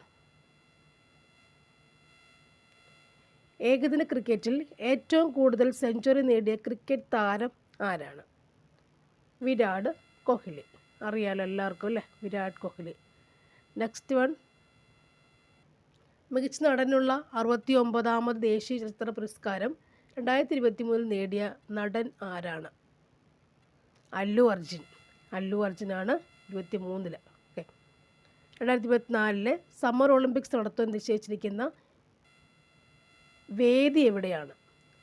S1: ഏകദിന ക്രിക്കറ്റിൽ ഏറ്റവും കൂടുതൽ സെഞ്ചുറി നേടിയ ക്രിക്കറ്റ് താരം ആരാണ്? വിരാട് കോഹ്ലി. അറിയാലോ എല്ലാവർക്കും അല്ലേ, വിരാട് കോഹ്ലി. നെക്സ്റ്റ് വൺ, മികച്ച നടനുള്ള 69ാമത് ദേശീയ ചലച്ചിത്ര പുരസ്കാരം 2023 നേടിയ നടൻ ആരാണ്? അല്ലു അർജുനാണ് 23. ഓക്കെ. 2024 സമ്മർ ഒളിമ്പിക്സ് നടത്താൻ നിശ്ചയിച്ചിരിക്കുന്ന വേദി എവിടെയാണ്?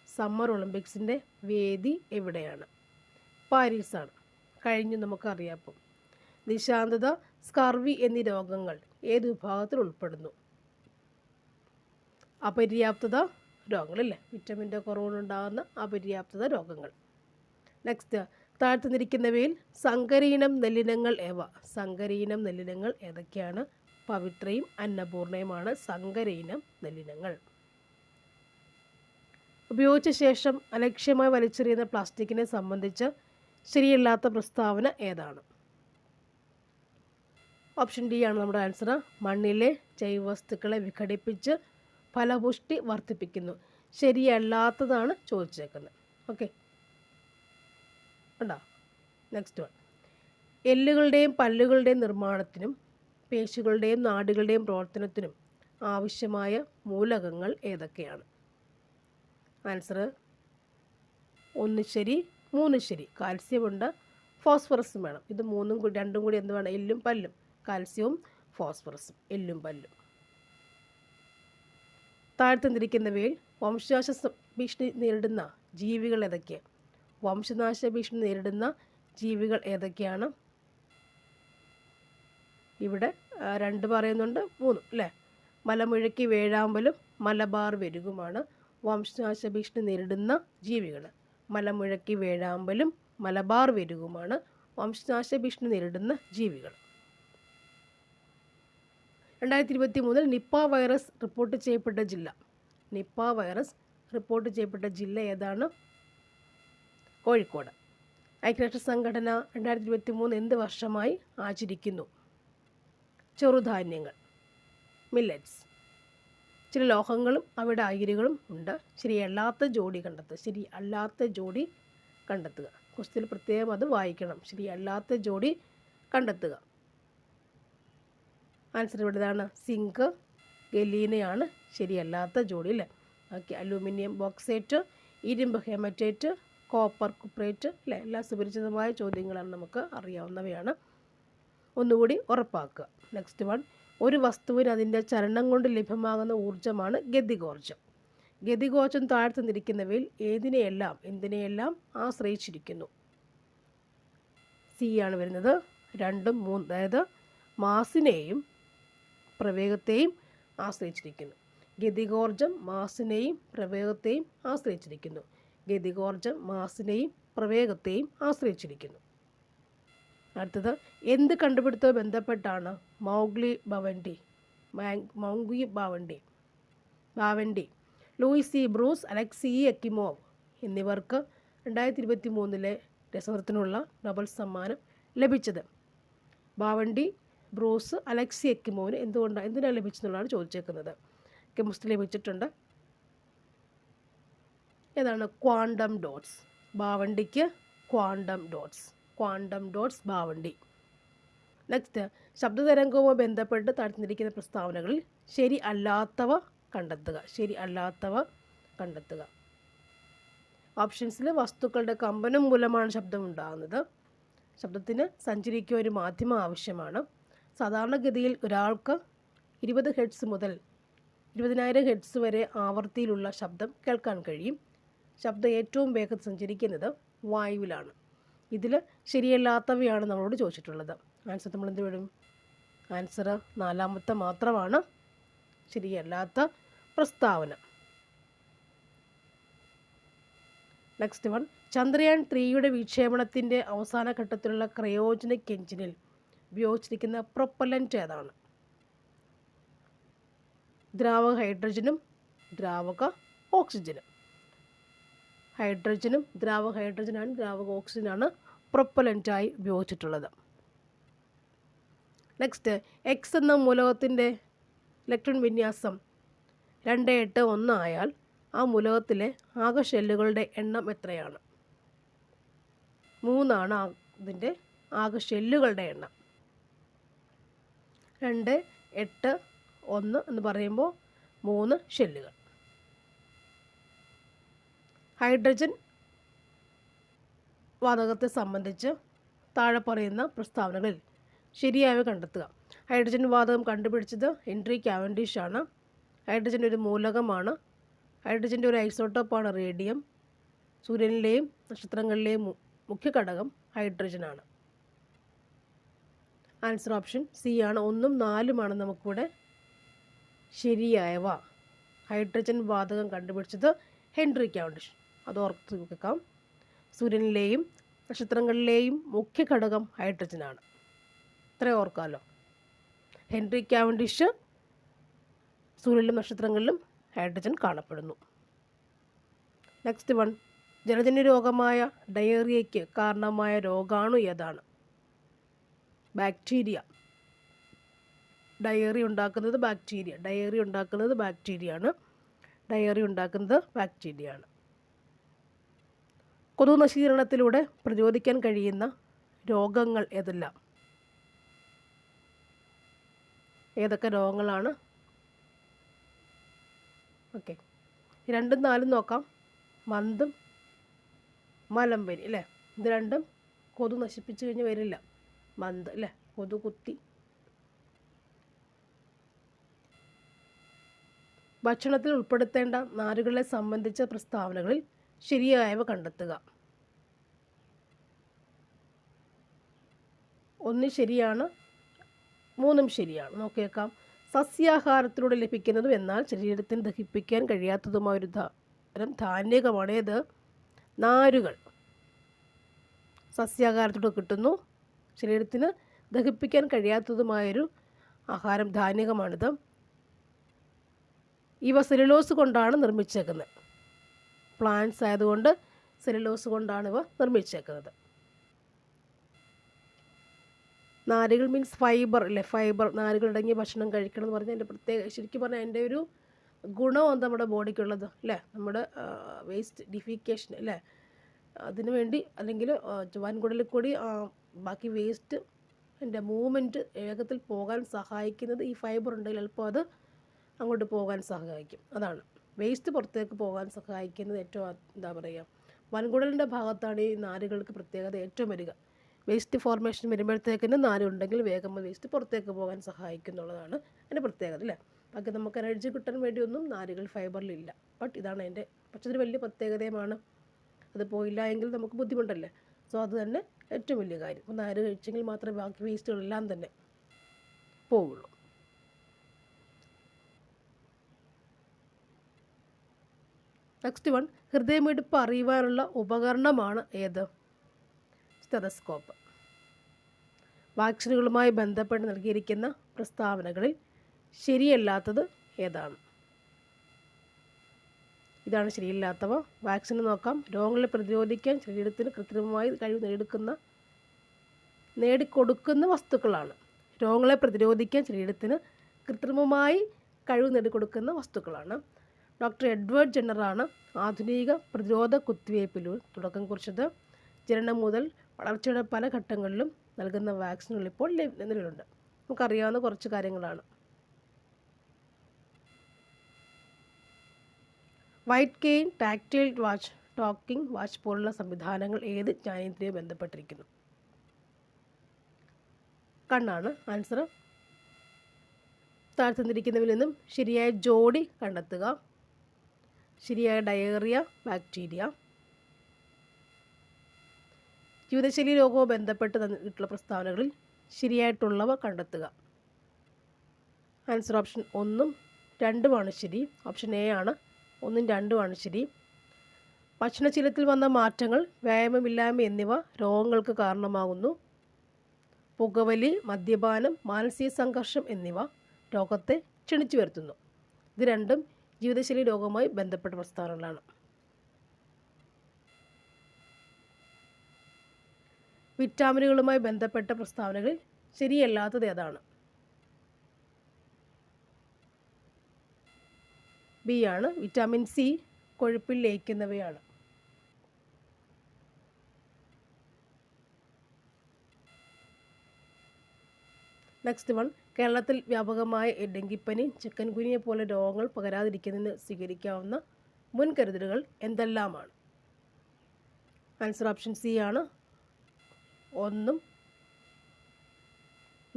S1: സമ്മർ ഒളിമ്പിക്സിൻ്റെ വേദി എവിടെയാണ്? പാരീസാണ്. കഴിഞ്ഞു നമുക്കറിയാം. അപ്പം നിശാന്തത, സ്കർവി എന്നീ രോഗങ്ങൾ ഏത് വിഭാഗത്തിൽ ഉൾപ്പെടുന്നു? അപര്യാപ്തത രോഗങ്ങളല്ലേ, വിറ്റമിൻ്റെ കുറവുണ്ടാകുന്ന അപര്യാപ്തത രോഗങ്ങൾ. നെക്സ്റ്റ്, താഴ്ത്തുനിരിക്കുന്നവയിൽ സങ്കരീനം നെല്ലിനങ്ങൾ ഏവ? സങ്കരീനം നെല്ലിനങ്ങൾ ഏതൊക്കെയാണ്? പവിത്രയും അന്നപൂർണയുമാണ് സങ്കരീനം നെല്ലിനങ്ങൾ. ഉപയോഗിച്ച ശേഷം അലക്ഷ്യമായി വലിച്ചെറിയുന്ന പ്ലാസ്റ്റിക്കിനെ സംബന്ധിച്ച് ശരിയല്ലാത്ത പ്രസ്താവന ഏതാണ്? ഓപ്ഷൻ ഡി ആണ് നമ്മുടെ ആൻസർ. മണ്ണിലെ ജൈവവസ്തുക്കളെ വിഘടിപ്പിച്ച് ഫലപുഷ്ടി വർദ്ധിപ്പിക്കുന്നു. ശരിയല്ലാത്തതാണ് ചോദിച്ചേക്കുന്നത്. ഓക്കെ, ഉണ്ടോ? Next one. എല്ലുകളുടെയും പല്ലുകളുടെയും നിർമ്മാണത്തിനും പേശികളുടെയും നാഡികളുടെയും പ്രവർത്തനത്തിനും ആവശ്യമായ മൂലകങ്ങൾ ഏതൊക്കെയാണ്? ആൻസർ 1 ശരി 3 ശരി. കാൽസ്യമുണ്ട്, ഫോസ്ഫറസും വേണം. ഇത് രണ്ടും കൂടി എന്ത് വേണം? എല്ലും പല്ലും. കാൽസ്യവും ഫോസ്ഫറസും, എല്ലും പല്ലും. താഴ്ത്തുനിരിക്കുന്നവയിൽ വംശനാശ ഭീഷണി നേരിടുന്ന ജീവികൾ ഏതൊക്കെയാണ്? വംശനാശ ഭീഷണി നേരിടുന്ന ജീവികൾ ഏതൊക്കെയാണ്? ഇവിടെ 2 പറയുന്നുണ്ട്, 3 അല്ലേ? മലമുഴക്കി വേഴാമ്പലും മലബാർ വെരുകുമാണ് വംശനാശ ഭീഷണി നേരിടുന്ന ജീവികൾ. മലമുഴക്കി വേഴാമ്പലും മലബാർ വെരുകുമാണ് വംശനാശ ഭീഷണി നേരിടുന്ന ജീവികൾ. 2023 നിപ്പ വൈറസ് റിപ്പോർട്ട് ചെയ്യപ്പെട്ട ജില്ല? നിപ്പ വൈറസ് റിപ്പോർട്ട് ചെയ്യപ്പെട്ട ജില്ല ഏതാണ്? കോഴിക്കോട്. ഐക്യരാഷ്ട്ര സംഘടന 2023 എന്ത് വർഷമായി ആചരിക്കുന്നു? ചെറുധാന്യങ്ങൾ, മില്ലറ്റ്സ്. ചില ലോഹങ്ങളും അവയുടെ അയിരുകളും ഉണ്ട്. ശരിയല്ലാത്ത ജോഡി കണ്ടെത്തുക. ശരിയല്ലാത്ത ജോഡി കണ്ടെത്തുക. ക്വസ്റ്റ്യൻ പ്രത്യേകം അത് വായിക്കണം. ശരിയല്ലാത്ത ജോഡി കണ്ടെത്തുക. ആൻസർ ഇവിടെ ഇതാണ്. സിങ്ക്, ഗലീനയാണ് ശരിയല്ലാത്ത ജോഡി അല്ലേ? ഓക്കെ. അലൂമിനിയം ബോക്സൈറ്റ്, ഇരുമ്പ് ഹെമറ്റേറ്റ്, കോപ്പർ കുപ്രേറ്റ് അല്ലേ? എല്ലാം സുപരിചിതമായ ചോദ്യങ്ങളാണ്, നമുക്ക് അറിയാവുന്നവയാണ്. ഒന്നുകൂടി ഉറപ്പാക്കുക. Next one. ഒരു വസ്തുവിന് അതിൻ്റെ ചലനം കൊണ്ട് ലഭ്യമാകുന്ന ഊർജ്ജമാണ് ഗതികോർജ്ജം. ഗതികോർജ്ജം താഴ്ത്തുനിരിക്കുന്നവയിൽ എന്തിനെയെല്ലാം ആശ്രയിച്ചിരിക്കുന്നു? സി ആണ് വരുന്നത്. 2, 3. അതായത് മാസിനെയും പ്രവേഗത്തെയും ആശ്രയിച്ചിരിക്കുന്നു. ഗതികോർജ്ജം മാസിനെയും പ്രവേഗത്തെയും ആശ്രയിച്ചിരിക്കുന്നു. ഗതികോർജ്ജം മാസിനെയും പ്രവേഗത്തെയും ആശ്രയിച്ചിരിക്കുന്നു. അടുത്തത്, എന്ത് കണ്ടുപിടുത്തവുമായി ബന്ധപ്പെട്ടാണ് മൗഗ്ലി Bawendi, Louis C Brus, Alexei Yekimov എന്നിവർക്ക് 2023 രസതന്ത്രത്തിനുള്ള നൊബൽ സമ്മാനം ലഭിച്ചത്? ബാവൻഡി, ബ്രൂസ്, അലക്സി യക്കിമോവിന് എന്തിനാണ് ലഭിച്ചെന്നുള്ളതാണ് ചോദിച്ചേക്കുന്നത്. കെമിസ്ട്രി ലഭിച്ചിട്ടുണ്ട്. ഏതാണ്? Quantum dots. ബാവൻഡിക്ക് ക്വാണ്ടം ഡോട്ട്സ് ബാവൻഡി. നെക്സ്റ്റ്, ശബ്ദതരംഗവുമായി ബന്ധപ്പെട്ട് താഴ്ത്തിരിക്കുന്ന പ്രസ്താവനകളിൽ ശരി അല്ലാത്തവ കണ്ടെത്തുക. ഓപ്ഷൻസിൽ വസ്തുക്കളുടെ കമ്പനം മൂലമാണ് ശബ്ദം ഉണ്ടാകുന്നത്. ശബ്ദത്തിന് സഞ്ചരിക്കുക ഒരു മാധ്യമം ആവശ്യമാണ്. സാധാരണഗതിയിൽ ഒരാൾക്ക് 20 ഹെർട്സ് മുതൽ 20,000 ഹെർട്സ് വരെ ആവൃത്തിയിലുള്ള ശബ്ദം കേൾക്കാൻ കഴിയും. ശബ്ദം ഏറ്റവും വേഗത്തിൽ സഞ്ചരിക്കുന്നത് വായുവിലാണ്. ഇതിൽ ശരിയല്ലാത്തവയാണ് നമ്മളോട് ചോദിച്ചിട്ടുള്ളത്. ആൻസർ നമ്മൾ എന്ത് വിടും? ആൻസർ 4ാമത്തെ മാത്രമാണ് ശരിയല്ലാത്ത പ്രസ്താവന. Next one. ചന്ദ്രയാൻ 3യുടെ വിക്ഷേപണത്തിൻ്റെ അവസാന ഘട്ടത്തിലുള്ള ക്രയോജനിക് എഞ്ചിനിൽ ഉപയോഗിച്ചിരിക്കുന്ന പ്രൊപ്പല്ലൻ്റ് ഏതാണ്? ദ്രാവക ഹൈഡ്രജനും ദ്രാവക ഓക്സിജനും. ദ്രാവക ഓക്സിജനാണ് പ്രൊപ്പല്ലൻ്റായി ഉപയോഗിച്ചിട്ടുള്ളത്. നെക്സ്റ്റ്, എക്സ് എന്ന മൂലകത്തിൻ്റെ ഇലക്ട്രോൺ വിന്യാസം 281 ആയാൽ ആ മൂലകത്തിലെ ആകെ ഷെല്ലുകളുടെ എണ്ണം എത്രയാണ്? 3 അതിൻ്റെ ആകെ ഷെല്ലുകളുടെ എണ്ണം. 2, 8, 1 എന്ന് പറയുമ്പോൾ 3 ഷെല്ലുകൾ. ഹൈഡ്രജൻ വാതകത്തെ സംബന്ധിച്ച് താഴെ പറയുന്ന പ്രസ്താവനകളിൽ ശരിയായവ കണ്ടെത്തുക. ഹൈഡ്രജൻ വാതകം കണ്ടുപിടിച്ചത് ഹെൻറി കാവൻഡിഷ് ആണ്. ഹൈഡ്രജൻ ഒരു മൂലകമാണ്. ഹൈഡ്രജൻ്റെ ഒരു ഐസോട്ടോപ്പാണ് റേഡിയം. സൂര്യനിലെയും നക്ഷത്രങ്ങളിലെയും മുഖ്യ ഘടകം ഹൈഡ്രജനാണ്. ആൻസർ ഓപ്ഷൻ സി ആണ്. 1ഉം 4ഉമാണ് നമുക്കിവിടെ ശരിയായവ. ഹൈഡ്രജൻ വാതകം കണ്ടുപിടിച്ചത് ഹെൻറി കാവൻഡിഷ്. അത് ഓർത്ത് വെക്കാം. സൂര്യനിലെയും നക്ഷത്രങ്ങളിലെയും മുഖ്യ ഘടകം ഹൈഡ്രജനാണ്. ഇത്രയും ഓർക്കാമല്ലോ. ഹെൻറി കാവൻഡിഷ് സൂര്യനിലും നക്ഷത്രങ്ങളിലും ഹൈഡ്രജൻ കാണപ്പെടുന്നു. നെക്സ്റ്റ് വൺ, ജലജന്യ രോഗമായ ഡയേറിയയ്ക്ക് കാരണമായ രോഗാണു ഏതാണ്? ബാക്ടീരിയ. ഡയേറിയ ഉണ്ടാക്കുന്നത് ബാക്ടീരിയയാണ്. കൊതുക് നശീകരണത്തിലൂടെ പ്രതിരോധിക്കാൻ കഴിയുന്ന രോഗങ്ങൾ ഏതെല്ലാം? ഏതൊക്കെ രോഗങ്ങളാണ്? ഓക്കെ, 2ഉം 4ഉം നോക്കാം. മന്തും മലമ്പനി അല്ലേ? ഇത് രണ്ടും കൊതു നശിപ്പിച്ചു കഴിഞ്ഞ് വരില്ല. മന്ത് അല്ലേ, കൊതു കുത്തി. ഭക്ഷണത്തിൽ ഉൾപ്പെടുത്തേണ്ട നാരുകളെ സംബന്ധിച്ച പ്രസ്താവനകളിൽ ശരിയായവ കണ്ടെത്തുക. 1 ശരിയാണ്, 3ഉം ശരിയാണ്. നോക്കിയേക്കാം. സസ്യാഹാരത്തിലൂടെ ലഭിക്കുന്നതും എന്നാൽ ശരീരത്തിന് ദഹിപ്പിക്കാൻ കഴിയാത്തതുമായ ഒരു തരം ധാന്യകമാണ് ഏത്? നാരുകൾ. സസ്യാഹാരത്തിലൂടെ കിട്ടുന്നു, ശരീരത്തിന് ദഹിപ്പിക്കാൻ കഴിയാത്തതുമായൊരു ആഹാരം, ധാന്യകമാണിത്. ഇവ സെല്ലുലോസ് കൊണ്ടാണ് നിർമ്മിച്ചേക്കുന്നത്. പ്ലാന്റ്സ് ആയതുകൊണ്ട് സെല്ലുലോസ് കൊണ്ടാണ് ഇവ നിർമ്മിച്ചേക്കുന്നത്. നാരുകൾ മീൻസ് ഫൈബർ അല്ലേ? ഫൈബർ, നാരുകളടങ്ങിയ ഭക്ഷണം കഴിക്കണം എന്ന് പറഞ്ഞാൽ എൻ്റെ ശരിക്കും പറഞ്ഞാൽ എൻ്റെ ഒരു ഗുണമാണ് നമ്മുടെ ബോഡിക്കുള്ളത് അല്ലേ? നമ്മുടെ വേസ്റ്റ് ഡിഫിക്കേഷൻ അല്ലേ, അതിനു വേണ്ടി, അല്ലെങ്കിൽ വൻകുടലിൽ കൂടി ബാക്കി വേസ്റ്റ് എൻ്റെ മൂവ്മെൻറ്റ് വേഗത്തിൽ പോകാൻ സഹായിക്കുന്നത് ഈ ഫൈബർ ഉണ്ടെങ്കിൽ എളുപ്പം അത് അങ്ങോട്ട് പോകാൻ സഹായിക്കും. അതാണ് വേസ്റ്റ് പുറത്തേക്ക് പോകാൻ സഹായിക്കുന്നത്. ഏറ്റവും എന്താ പറയുക, വൻകുടലിൻ്റെ ഭാഗത്താണ് ഈ നാരുകൾക്ക് പ്രത്യേകത ഏറ്റവും വരിക. വേസ്റ്റ് ഫോർമേഷൻ വരുമ്പോഴത്തേക്കിന് നാരുണ്ടെങ്കിൽ വേഗം വേസ്റ്റ് പുറത്തേക്ക് പോകാൻ സഹായിക്കുന്നുള്ളതാണ് അതിൻ്റെ പ്രത്യേകത അല്ലേ? ബാക്കി നമുക്ക് എനർജി കിട്ടാൻ വേണ്ടിയൊന്നും നാരുകൾ ഫൈബറിലില്ല. ബട്ട് ഇതാണ് അതിൻ്റെ, പക്ഷേ അതൊരു വലിയ പ്രത്യേകതയുമാണ്. അത് പോയില്ല എങ്കിൽ നമുക്ക് ബുദ്ധിമുട്ടല്ലേ? സോ അത് തന്നെ ഏറ്റവും വലിയ കാര്യം. അപ്പോൾ നാര് കഴിച്ചെങ്കിൽ മാത്രമേ ബാക്കി വേസ്റ്റുകളെല്ലാം തന്നെ പോവുള്ളൂ. നെക്സ്റ്റ് വൺ, ഹൃദയമിടിപ്പ് അറിയുവാനുള്ള ഉപകരണമാണ് ഏത്? സ്റ്റെതസ്കോപ്പ്. വാക്സിനുകളുമായി ബന്ധപ്പെട്ട് നൽകിയിരിക്കുന്ന പ്രസ്താവനകളിൽ ശരിയല്ലാത്തത് ഏതാണ്? ഇതാണ് ശരിയില്ലാത്തവ. വാക്സിന് നോക്കാം. രോഗങ്ങളെ പ്രതിരോധിക്കാൻ ശരീരത്തിന് കൃത്രിമമായി കഴിവ് നേടിക്കൊടുക്കുന്ന വസ്തുക്കളാണ്. രോഗങ്ങളെ പ്രതിരോധിക്കാൻ ശരീരത്തിന് കൃത്രിമമായി കഴിവ് നേടിക്കൊടുക്കുന്ന വസ്തുക്കളാണ്. ഡോക്ടർ എഡ്വേർഡ് ജെന്നറാണ് ആധുനിക പ്രതിരോധ കുത്തിവയ്പ്പിലൂടെ തുടക്കം കുറിച്ചത്. ജനനം മുതൽ വളർച്ചയുടെ പല ഘട്ടങ്ങളിലും നൽകുന്ന വാക്സിനുകൾ ഇപ്പോൾ നിലവിലുണ്ട്. നമുക്കറിയാവുന്ന കുറച്ച് കാര്യങ്ങളാണ്. White cane, tactile watch, talking watch പോലുള്ള സംവിധാനങ്ങൾ ഏത് ജ്ഞാനേന്ദ്രിയവുമായി ബന്ധപ്പെട്ടിരിക്കുന്നു? കണ്ണാണ് ആൻസർ. താഴ്ത്തിരിക്കുന്നതിൽ നിന്നും ശരിയായ ജോഡി കണ്ടെത്തുക. ശരിയായ ഡയേറിയ, ബാക്ടീരിയ. ജീവിതശൈലി രോഗവുമായി ബന്ധപ്പെട്ട് തന്നിട്ടുള്ള പ്രസ്താവനകളിൽ ശരിയായിട്ടുള്ളവ കണ്ടെത്തുക. ആൻസർ ഓപ്ഷൻ 1ഉം 2ഉമാണ് ശരി. ഓപ്ഷൻ എ ആണ്. 1ഉം 2ഉമാണ് ശരി. ഭക്ഷണശീലത്തിൽ വന്ന മാറ്റങ്ങൾ, വ്യായാമമില്ലായ്മ എന്നിവ രോഗങ്ങൾക്ക് കാരണമാകുന്നു. പുകവലി, മദ്യപാനം, മാനസിക സംഘർഷം എന്നിവ രോഗത്തെ ക്ഷണിച്ചു വരുത്തുന്നു. ഇത് രണ്ടും ജീവിതശൈലി രോഗവുമായി ബന്ധപ്പെട്ട പ്രസ്താവനകളാണ്. വിറ്റാമിനുകളുമായി ബന്ധപ്പെട്ട പ്രസ്താവനകളിൽ ശരിയല്ലാത്തത് ഏതാണ്? ബി ആണ്. വിറ്റാമിൻ സി കൊഴുപ്പിൽ ലയിക്കുന്നവയാണ്. നെക്സ്റ്റ് വൺ, കേരളത്തിൽ വ്യാപകമായ ഡെങ്കിപ്പനി, ചിക്കൻ ഗുനിയ പോലെ രോഗങ്ങൾ പകരാതിരിക്കുന്നതിന് സ്വീകരിക്കാവുന്ന മുൻകരുതലുകൾ എന്തെല്ലാമാണ്? ആൻസർ ഓപ്ഷൻ സി ആണ്. 1ഉം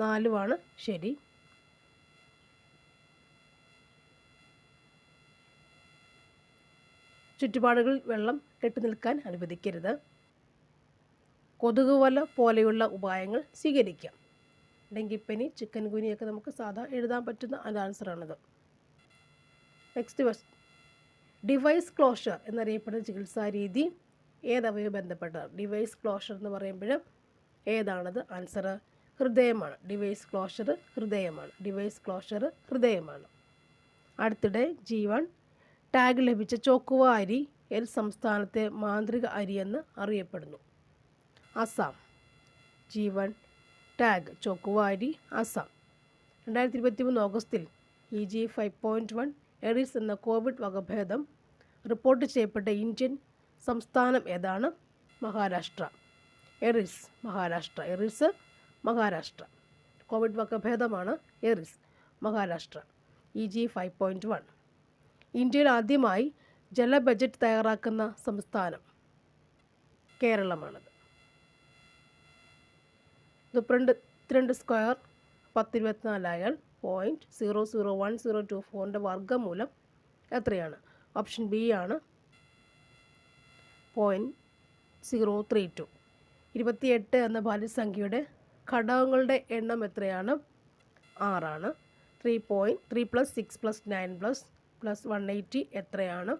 S1: 4ഉമാണ് ശരി. ചുറ്റുപാടുകളിൽ വെള്ളം കെട്ടി നിൽക്കാൻ അനുവദിക്കരുത്. കൊതുകുവല പോലെയുള്ള ഉപായങ്ങൾ സ്വീകരിക്കാം. ഡെങ്കിപ്പനി, ചിക്കൻ ഗുനിയൊക്കെ നമുക്ക് സാധാ എഴുതാൻ പറ്റുന്ന ആൻസറാണിത്. നെക്സ്റ്റ് ക്വസ്റ്റ്യൻ, ഡിവൈസ് ക്ലോഷർ എന്നറിയപ്പെടുന്ന ചികിത്സാ രീതി ഏതവയോ ബന്ധപ്പെട്ടതാണ്? ഡിവൈസ് ക്ലോഷർ എന്ന് പറയുമ്പോൾ ഏതാണത്? ആൻസർ ഹൃദയമാണ്. ഡിവൈസ് ക്ലോഷർ ഹൃദയമാണ്. ഡിവൈസ് ക്ലോഷർ ഹൃദയമാണ്. അടുത്തിടെ G1 ടാഗ് ലഭിച്ച ചോക്കുവ അരി ഏത് സംസ്ഥാനത്തെ മാന്ത്രിക അരിയെന്ന് അറിയപ്പെടുന്നു? അസം. G1 ടാഗ് ചോക്കുവ അരി അസം. 2023 ഓഗസ്റ്റിൽ EG5.1 എറിസ് എന്ന കോവിഡ് വകഭേദം റിപ്പോർട്ട് ചെയ്യപ്പെട്ട ഇന്ത്യൻ സംസ്ഥാനം ഏതാണ്? Maharashtra. Eris Maharashtra. Eris Maharashtra. Covid വകഭേദമാണ് എറിസ്, മഹാരാഷ്ട്ര. EG5.1. ഇന്ത്യയിൽ ആദ്യമായി ജല ബജറ്റ് തയ്യാറാക്കുന്ന സംസ്ഥാനം കേരളമാണത്. 32 സ്ക്വയർ 1024 0.00102 വർഗ്ഗമൂലം എത്രയാണ്? ഓപ്ഷൻ ബി ആണ് 0.032. 28 എന്ന ഭാജ്യസംഖ്യയുടെ ഘടകങ്ങളുടെ എണ്ണം എത്രയാണ്? 6 3 + 6 + 9 + 180 എത്രയാണ്?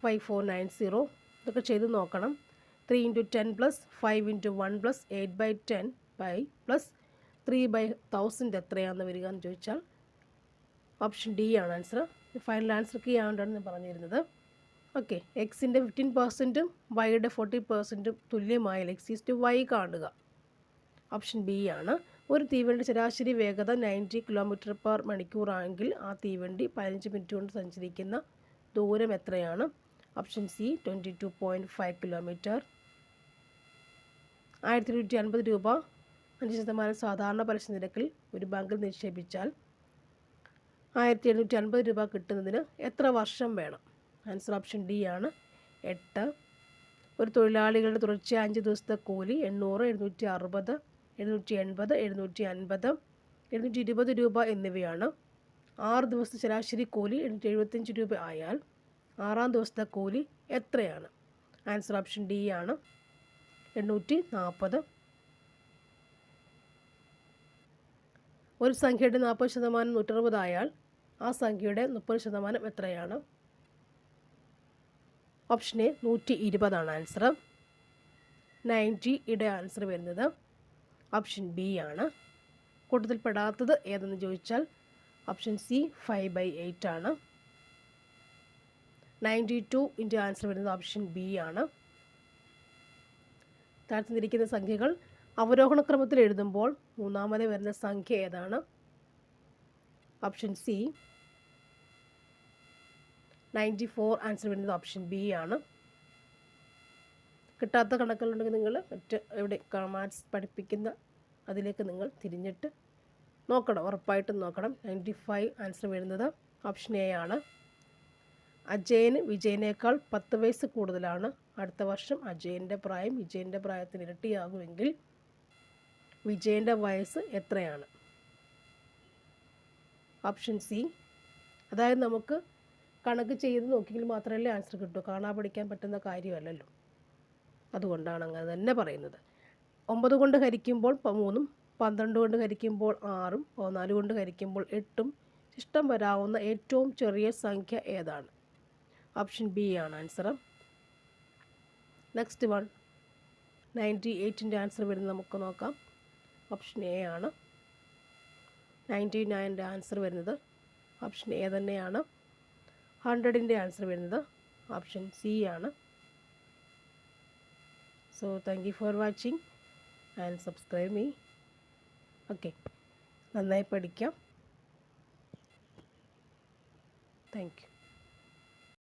S1: 5490. ഇതൊക്കെ ചെയ്ത് നോക്കണം. 3 × 10 + 5 × 1 + 8/10 + 3/1000 എത്രയാണെന്ന് വരിക എന്ന് ചോദിച്ചാൽ ഓപ്ഷൻ ഡി ആണ് ആൻസർ. ഫൈനൽ ആൻസർ കീ ആണെന്നാണ് ഞാൻ പറഞ്ഞിരുന്നത്. ഓക്കെ, എക്സിൻ്റെ 15%ഉം വൈയുടെ 40%ഉം തുല്യമായാൽ x/y കാണുക. ഓപ്ഷൻ ബി ആണ്. ഒരു തീവണ്ടി ശരാശരി വേഗത 90 km/h ആണെങ്കിൽ ആ തീവണ്ടി 15 മിനിറ്റ് കൊണ്ട് സഞ്ചരിക്കുന്ന ദൂരം എത്രയാണ്? Option C 22.5 km. 1250 രൂപ 5% സാധാരണ പലിശ നിരക്കിൽ ഒരു ബാങ്കിൽ നിക്ഷേപിച്ചാൽ 1750 രൂപ കിട്ടുന്നതിന് എത്ര വർഷം വേണം? ആൻസർ ഓപ്ഷൻ ഡി ആണ് 8. ഒരു തൊഴിലാളികളുടെ തുടർച്ചയായ 5 ദിവസത്തെ കൂലി 800, 760, 780, 750, 720 രൂപ എന്നിവയാണ്. 6 ദിവസത്തെ ശരാശരി കൂലി 875 രൂപ ആയാൽ 6-ാം ദിവസത്തെ കൂലി എത്രയാണ്? ആൻസർ ഓപ്ഷൻ ഡി ആണ് 840. ഒരു സംഖ്യയുടെ 40% 160 ആയാൽ ആ സംഖ്യയുടെ 30% എത്രയാണ്? ഓപ്ഷൻ എ 120 ആണ് ആൻസർ. 90യുടെ ആൻസർ വരുന്നത് ഓപ്ഷൻ ബി ആണ്. കൂട്ടത്തിൽ പെടാത്തത് ഏതെന്ന് ചോദിച്ചാൽ ഓപ്ഷൻ സി 5/8 ആണ്. 92ൻ്റെ ആൻസർ വരുന്നത് ഓപ്ഷൻ ബി ആണ്. താഴ്ത്തിരിക്കുന്ന സംഖ്യകൾ അവരോഹണ ക്രമത്തിൽ എഴുതുമ്പോൾ മൂന്നാമത് വരുന്ന സംഖ്യ ഏതാണ്? Option C 94. ആൻസർ വരുന്നത് ഓപ്ഷൻ ബി ആണ്. കിട്ടാത്ത കണക്കുകളുണ്ടെങ്കിൽ നിങ്ങൾ എവിടെ മാത്സ് പഠിപ്പിക്കുന്ന അതിലേക്ക് നിങ്ങൾ തിരിഞ്ഞിട്ട് നോക്കണം, ഉറപ്പായിട്ടും നോക്കണം. 95 ആൻസർ വരുന്നത് ഓപ്ഷൻ എ ആണ്. അജയന് വിജയനേക്കാൾ 10 വയസ്സ് കൂടുതലാണ്. അടുത്ത വർഷം അജയൻ്റെ പ്രായം വിജയൻ്റെ പ്രായത്തിന് ഇരട്ടിയാകുമെങ്കിൽ വിജയൻ്റെ വയസ്സ് എത്രയാണ്? Option C. അതായത് നമുക്ക് കണക്ക് ചെയ്ത് നോക്കിയെങ്കിൽ മാത്രമല്ലേ ആൻസർ കിട്ടൂ. കാണാൻ പഠിക്കാൻ പറ്റുന്ന കാര്യമല്ലല്ലോ. അതുകൊണ്ടാണ് അങ്ങനെ തന്നെ പറയുന്നത്. 9 കൊണ്ട് ഹരിക്കുമ്പോൾ 3, 12 കൊണ്ട് ഹരിക്കുമ്പോൾ 6, 14 കൊണ്ട് ഹരിക്കുമ്പോൾ 8 ശിഷ്ടം വരാവുന്ന ഏറ്റവും ചെറിയ സംഖ്യ ഏതാണ്? ഓപ്ഷൻ ബി ആണ് ആൻസർ. നെക്സ്റ്റ് വൺ 98ൻ്റെ ആൻസർ വരുന്നത് നമുക്ക് നോക്കാം. ഓപ്ഷൻ എ ആണ്. 99ൻ്റെ ആൻസർ വരുന്നത് ഓപ്ഷൻ എ തന്നെയാണ്. 100ൻ്റെ ആൻസർ വരുന്നത് ഓപ്ഷൻ സി ആണ്. So thank you for watching and subscribe me. Okay, നന്നായി പഠിക്കാം. Thank you.